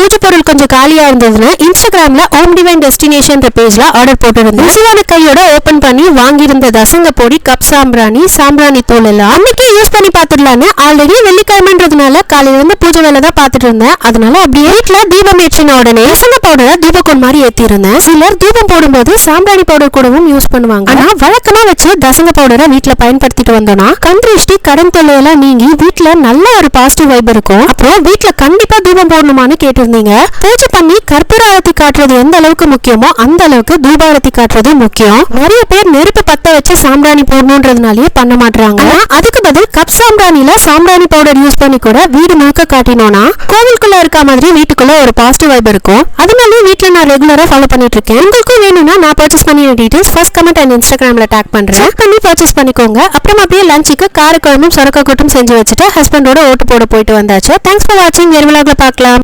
பூஜை பொருள் கொஞ்சம் காலியா இருந்ததுன்னு இன்ஸ்டாகிராம்ல ஓம் டிவைன் டெஸ்டினேஷன் பேஜ்ல ஆர்டர் போட்டிருந்தேன். ருசியான கையோட ஓபன் பண்ணி வாங்கியிருந்த தசங்க பொடி, கப் சாம்பிராணி தூள் எல்லாம் அன்னைக்கே யூஸ் பண்ணி பாத்துடலான்னு ஆல்ரெடி வெள்ளிக்கிழமைன்றதுனால காலையில இருந்து பூஜை வேலை தான் பாத்துட்டு இருந்தேன். அதனால அப்படியே வீட்டுல தீபம் ஏற்றின உடனே தசங்க பவுடரை தீபக்கோன் மாதிரி ஏத்தி இருந்தேன். சிலர் தீபம் போடும்போது சாம்பிராணி பவுடர் கூடவும் யூஸ் பண்ணுவாங்க. ஆனா வழக்கமா வச்சு தசங்க பவுடரை வீட்டுல பயன்படுத்திட்டு வந்தோம்னா கண் திருஷ்டி, கடன் தொல்லையெல்லாம் நீங்கி வீட்டுல நல்ல ஒரு பாசிட்டிவ் வைப் இருக்கும். அப்புறம் வீட்டுல கண்டிப்பா தீபம் போடணுமான்னு கேட்டிருந்தீங்க. பூஜை பண்ணி கற்பூர ஆரத்தி காட்டுறது எந்த அளவுக்கு முக்கியமோ அந்த அளவுக்கு தூபாரத்தி காட்டுறது முக்கியம். நிறைய பேர் நெருப்பு பத்த வச்சு சாம்பிராணி போடணும்ன்றதுனாலயே பண்ண மாட்டாங்க. அதுக்கு பதில் கப் சாம்பிராணில சாம்பிராணி பவுடர் யூஸ் பண்ணி கூட வீடு முழுக்க காட்டினோம்னா கோவிலுக்குள்ள இருக்க மாதிரி வீட்டுக்குள்ள ஒரு பாசிட்டிவ் வைப் இருக்கும். அதனால வீட்டுல நான் ரெகுலரா ஃபாலோ பண்ணிட்டு இருக்கேன். உங்களுக்கும் வேணும்னா நான் பர்ச்சேஸ் பண்ணிய டீடைல்ஸ் ஃபர்ஸ்ட் கமெண்ட் அண்ட் இன்ஸ்டாகிராம்ல டாக் பண்றேன். செக் பண்ணி பர்ச்சேஸ் பண்ணிக்கோங்க. அப்புறம் அப்படியே லஞ்சுக்கு காரக்குழம்பும் சொரக்க கூட்டும் செஞ்சு வச்சுட்டு ஹஸ்பண்டோட ஓட்டு போட போயிட்டு வந்தாச்சு. தேங்க்ஸ் ஃபார் வாட்சிங். வேறு விலாக்ல பார்க்கலாம்.